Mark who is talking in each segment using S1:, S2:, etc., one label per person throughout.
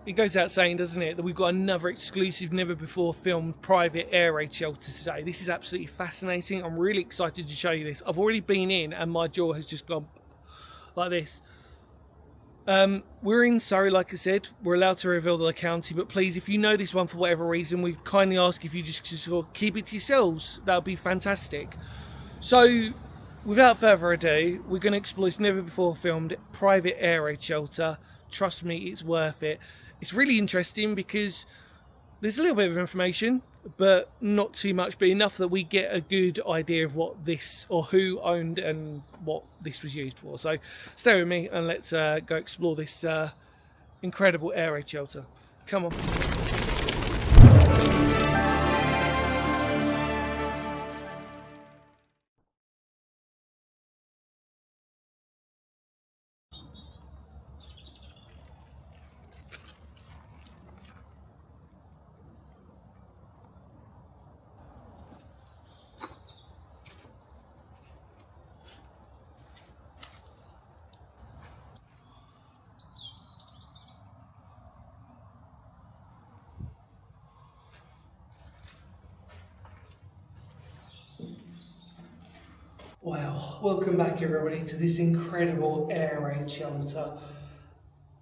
S1: It goes out saying, doesn't it, that we've got another exclusive, never before filmed private air raid shelter today. This is absolutely fascinating. I'm really excited to show you this. I've already been in and my jaw has just gone like this. We're in Surrey, like I said. We're allowed to reveal the county, but please, if you know this one for whatever reason, we kindly ask if you just sort of keep it to yourselves. That would be fantastic. So, without further ado, we're going to explore this never before filmed private air raid shelter. Trust me, it's worth it. It's really interesting because there's a little bit of information, but not too much, but enough that we get a good idea of what this, or who owned and what this was used for. So stay with me and let's go explore this incredible air raid shelter. Come on. Wow, welcome back everybody to this incredible air raid shelter.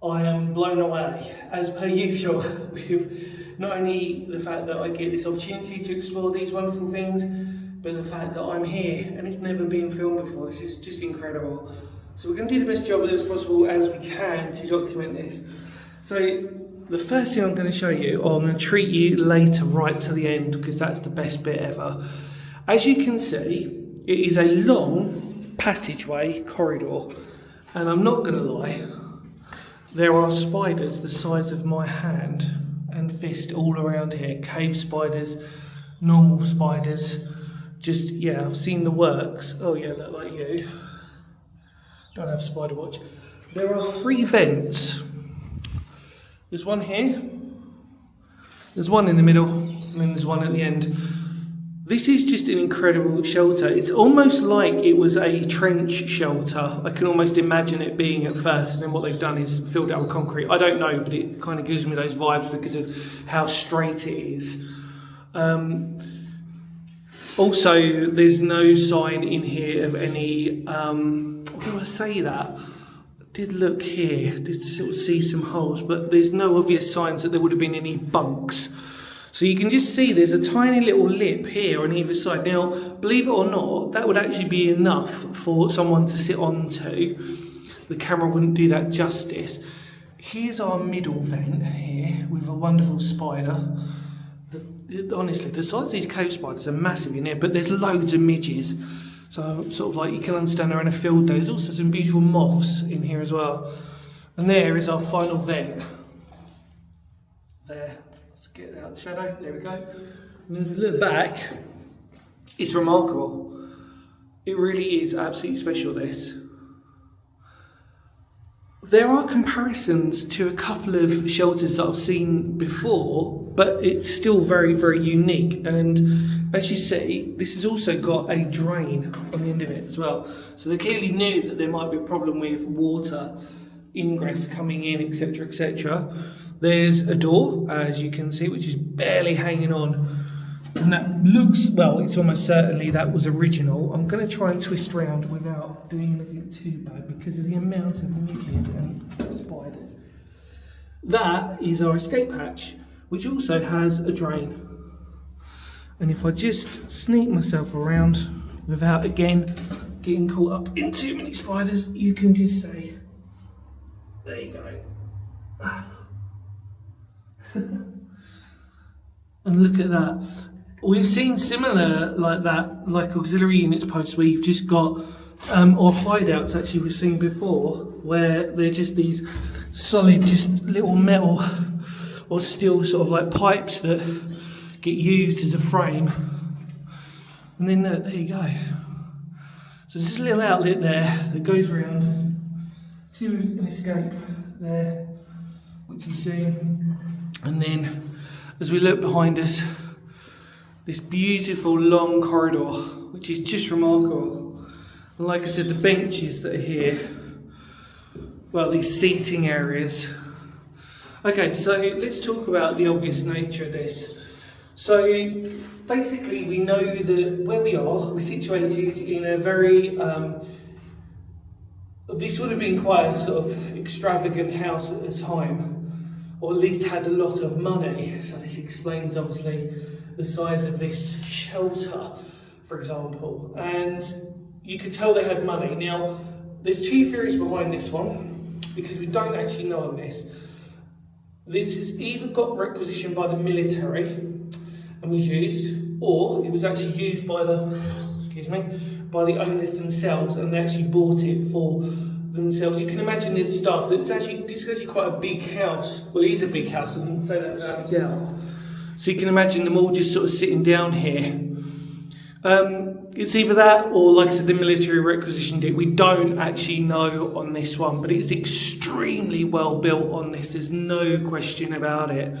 S1: I am blown away, as per usual, with not only the fact that I get this opportunity to explore these wonderful things, but the fact that I'm here and it's never been filmed before. This is just incredible. So we're going to do the best job as possible as we can to document this. So the first thing I'm going to show you, or I'm going to treat you later right to the end, because that's the best bit ever. As you can see, it is a long passageway corridor, and I'm not going to lie, there are spiders the size of my hand and fist all around here. Cave spiders, normal spiders, just, yeah, I've seen the works. Oh yeah, look like you. Don't have spider watch. There are 3 vents. There's one here, there's one in the middle, and then there's one at the end. This is just an incredible shelter. It's almost like it was a trench shelter. I can almost imagine it being at first, and then what they've done is filled it with concrete. I don't know, but it kind of gives me those vibes because of how straight it is. Also, there's no sign in here of any, what do I say that? I did look here, did sort of see some holes, but there's no obvious signs that there would have been any bunks. So you can just see there's a tiny little lip here on either side. Now, believe it or not, that would actually be enough for someone to sit onto. The camera wouldn't do that justice. Here's our middle vent here with a wonderful spider. Honestly, the size of these cave spiders are massive in here, but there's loads of midges. So sort of like you can understand they're in a field day. There's also some beautiful moths in here as well. And there is our final vent. There. Let's get out the shadow, there we go. And as we look back, it's remarkable. It really is absolutely special, this. There are comparisons to a couple of shelters that I've seen before, but it's still very, very unique. And as you see, this has also got a drain on the end of it as well. So they clearly knew that there might be a problem with water ingress coming in, etc., etc. There's a door, as you can see, which is barely hanging on. And that looks, well, it's almost certainly that was original. I'm going to try and twist around without doing anything too bad because of the amount of midges and spiders. That is our escape hatch, which also has a drain. And if I just sneak myself around without, again, getting caught up in too many spiders, you can just say, there you go. And look at that. We've seen similar like that, like auxiliary units posts where you've just got, or hideouts actually we've seen before, where they're just these solid, just little metal or steel sort of like pipes that get used as a frame. And then there you go. So there's a little outlet there that goes around to an escape there, which you see. And then as we look behind us, this beautiful long corridor, which is just remarkable. And like I said, the benches that are here, well, these seating areas. Okay, so let's talk about the obvious nature of this. So basically, we know that where we are, we're situated in a very, this would have been quite a sort of extravagant house at the time, or at least had a lot of money. So this explains obviously the size of this shelter, for example. And you could tell they had money. Now, there's two theories behind this one, because we don't actually know on this. This has either got requisitioned by the military and was used, or it was actually used by by the owners themselves, and they actually bought it for themselves. You can imagine this stuff. This is actually quite a big house. Well, it is a big house. I didn't say that without a doubt. So you can imagine them all just sort of sitting down here. It's either that or, like I said, the military requisitioned it. We don't actually know on this one, but it's extremely well built on this. There's no question about it.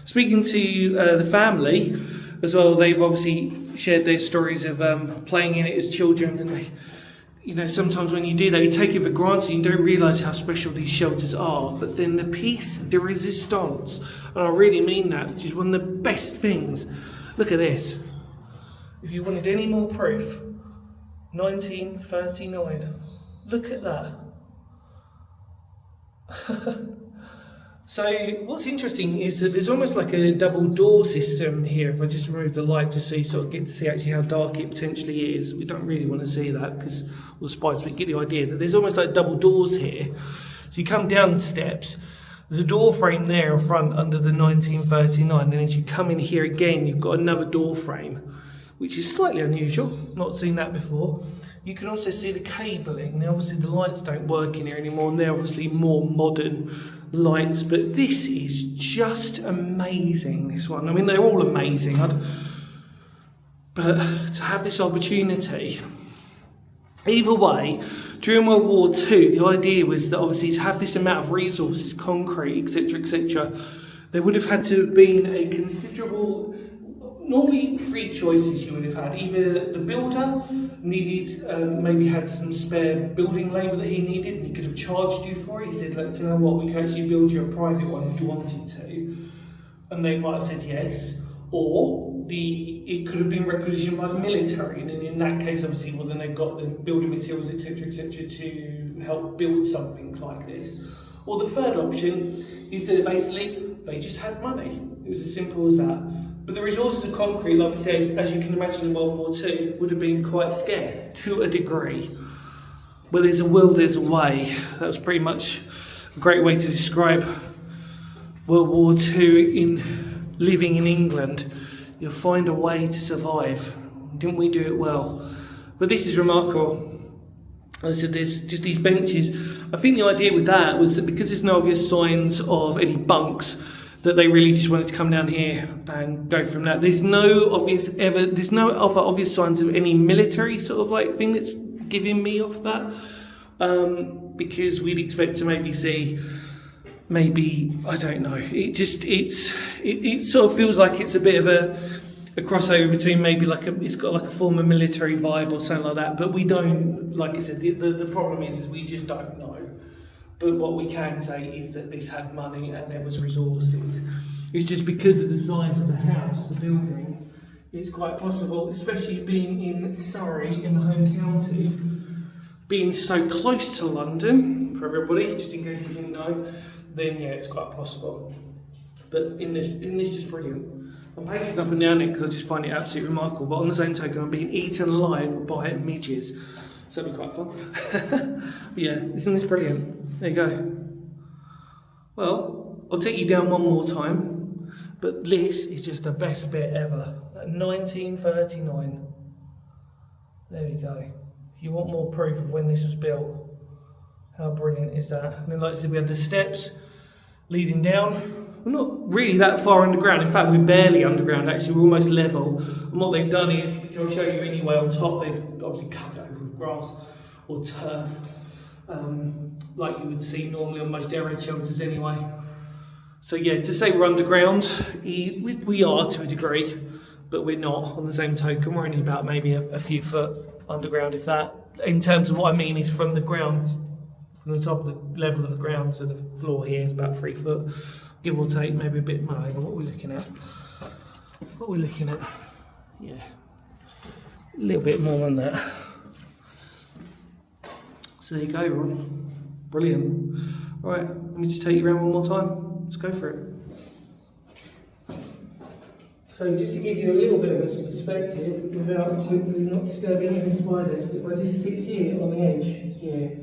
S1: Speaking to the family as well, they've obviously shared their stories of playing in it as children, and they, you know, sometimes when you do that, you take it for granted, you don't realise how special these shelters are. But then the piece de resistance, and I really mean that, which is one of the best things. Look at this. If you wanted any more proof, 1939. Look at that. So what's interesting is that there's almost like a double door system here. If I just remove the light just so you sort of get to see actually how dark it potentially is. We don't really want to see that because all the spikes, but you get the idea that there's almost like double doors here. So you come down the steps, there's a door frame there in front under the 1939, and as you come in here again, you've got another door frame, which is slightly unusual, not seen that before. You can also see the cabling. Now obviously the lights don't work in here anymore, and they're obviously more modern lights, but this is just amazing, this one. I mean, they're all amazing, but to have this opportunity, either way, during World War II, the idea was that obviously to have this amount of resources, concrete, etc., there would have had to have been a considerable, normally three choices you would have had. Either the builder needed, maybe had some spare building labour that he needed, and he could have charged you for it. He said, look, do you know what, we can actually build you a private one if you wanted to. And they might have said yes. Or it could have been requisitioned by the military, and in that case, obviously, well, then they've got the building materials, etc., to help build something like this. Or the third option is that basically they just had money. It was as simple as that. But the resources of concrete, like we said, as you can imagine in World War II, would have been quite scarce to a degree. Where there's a will, there's a way. That was pretty much a great way to describe World War II in living in England. You'll find a way to survive. Didn't we do it well? But this is remarkable. As I said, there's just these benches. I think the idea with that was that because there's no obvious signs of any bunks, that they really just wanted to come down here and go from that. There's no other obvious signs of any military sort of like thing that's giving me off that, because we'd expect to maybe see, I don't know. It sort of feels like it's a bit of a crossover between maybe it's got like a former military vibe or something like that. But we don't, like I said, the problem is we just don't know. But what we can say is that this had money and there was resources. It's just because of the size of the house, the building, it's quite possible, especially being in Surrey, in the home county, being so close to London, for everybody, just in case you didn't know, then yeah, it's quite possible. But in this just brilliant. I'm pacing up and down it because I just find it absolutely remarkable. But on the same token, I'm being eaten alive by midges. So it'll be quite fun. But yeah, isn't this brilliant? There you go. Well, I'll take you down one more time, but this is just the best bit ever. 1939. There we go. If you want more proof of when this was built, how brilliant is that? And then, like I said, we had the steps leading down. We're not really that far underground. In fact, we're barely underground, actually. We're almost level. And what they've done is, which I'll show you anyway, on top, they've obviously covered over with grass or turf, like you would see normally on most air raid shelters anyway. So yeah, to say we're underground, we are to a degree, but we're not. On the same token, we're only about maybe a few foot underground, if that. In terms of what I mean is from the ground from the top of the level of the ground to the floor here is about 3 foot, give or take, maybe a bit more. But what are we looking at? What are we looking at? Yeah, a little bit more than that. So there you go, Ron. Brilliant. All right, let me just take you around one more time. Let's go for it. So just to give you a little bit of a perspective, without hopefully not disturbing any spiders, if I just sit here on the edge here,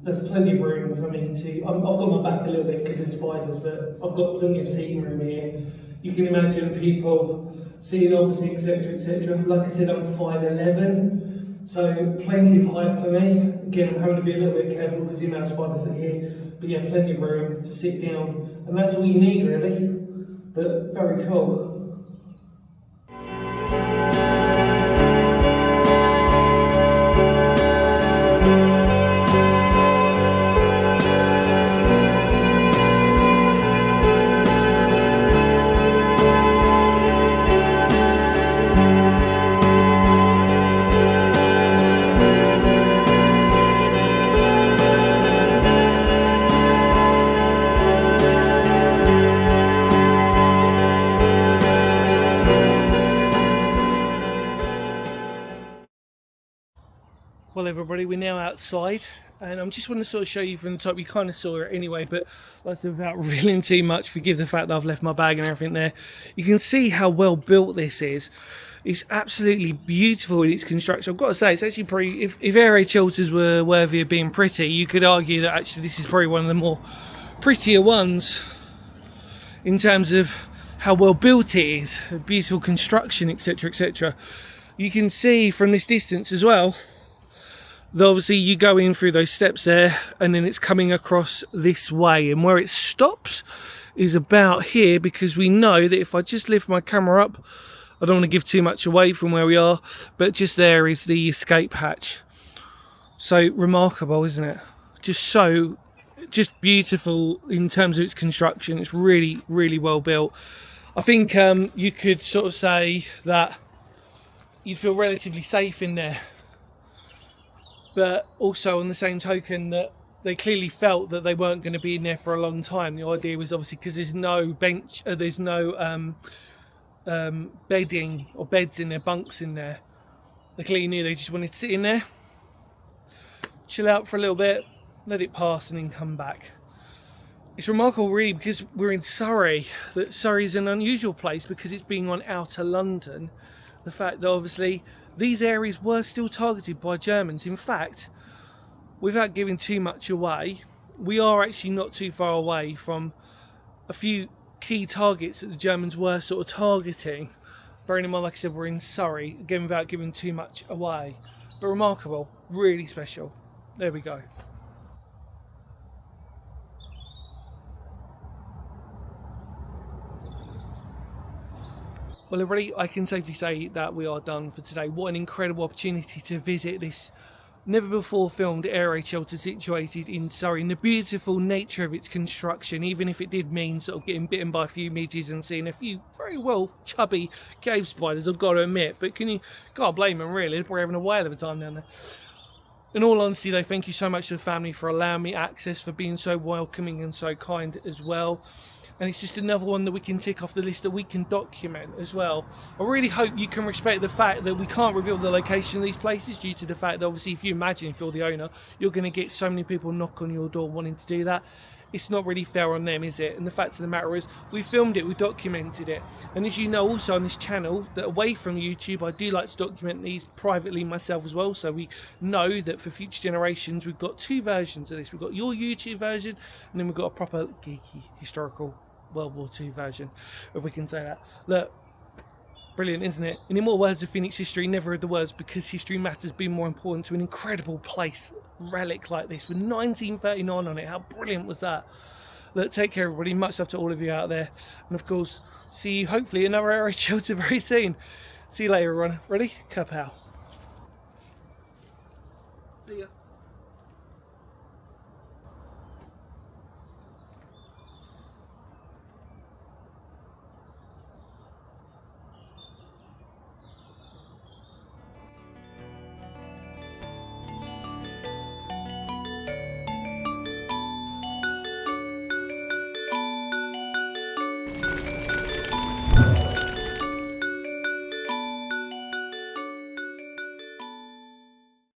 S1: there's plenty of room for me to, I've got my back a little bit because of spiders, but I've got plenty of seating room here. You can imagine people seeing opposite, etc, etc. Like I said, I'm 5'11", so plenty of height for me. Again, I'm having to be a little bit careful because the amount of spiders are here, but yeah, plenty of room to sit down, and that's all you need really, but very cool. Well everybody, we're now outside and I'm just want to sort of show you from the top. You kind of saw it anyway, but like I said, without revealing too much, forgive the fact that I've left my bag and everything there. You can see how well built this is. It's absolutely beautiful in its construction. I've got to say, it's actually pretty, if air raid shelters were worthy of being pretty, you could argue that actually this is probably one of the more prettier ones in terms of how well built it is, beautiful construction, etc, etc. You can see from this distance as well, obviously you go in through those steps there and then it's coming across this way, and where it stops is about here, because we know that if I just lift my camera up, I don't want to give too much away from where we are, but just there is the escape hatch. So remarkable, isn't it? Just beautiful in terms of its construction. It's really, really well built. I think you could sort of say that you'd feel relatively safe in there, but also on the same token that they clearly felt that they weren't going to be in there for a long time. The idea was obviously because there's no bench, there's no bedding or beds in there, bunks in there. They clearly knew they just wanted to sit in there, chill out for a little bit, let it pass and then come back. It's remarkable really because we're in Surrey, that Surrey is an unusual place because it's being on outer London. The fact that obviously these areas were still targeted by Germans. In fact, without giving too much away, we are actually not too far away from a few key targets that the Germans were sort of targeting. Bearing in mind, like I said, we're in Surrey, again without giving too much away. But remarkable, really special. There we go. Well everybody, I can safely say that we are done for today. What an incredible opportunity to visit this never before filmed air raid shelter situated in Surrey, and the beautiful nature of its construction, even if it did mean sort of getting bitten by a few midges and seeing a few very well chubby cave spiders, I've got to admit. But can't blame them really, they're probably having a whale of a time down there. In all honesty though, thank you so much to the family for allowing me access, for being so welcoming and so kind as well. And it's just another one that we can tick off the list that we can document as well. I really hope you can respect the fact that we can't reveal the location of these places, due to the fact that obviously if you imagine, if you're the owner, you're going to get so many people knock on your door wanting to do that. It's not really fair on them, is it? And the fact of the matter is, we filmed it, we documented it. And as you know also on this channel, that away from YouTube, I do like to document these privately myself as well. So we know that for future generations, we've got two versions of this. We've got your YouTube version, and then we've got a proper geeky, historical World War II version, if we can say that. Look, brilliant, isn't it? And in more words of Phoenix history, never heard the words "because history matters" being more important to an incredible place, relic like this with 1939 on it. How brilliant was that? Look, take care everybody, much love to all of you out there, and of course see you hopefully in another air raid shelter very soon. See you later everyone. Ready? Kapow. See ya.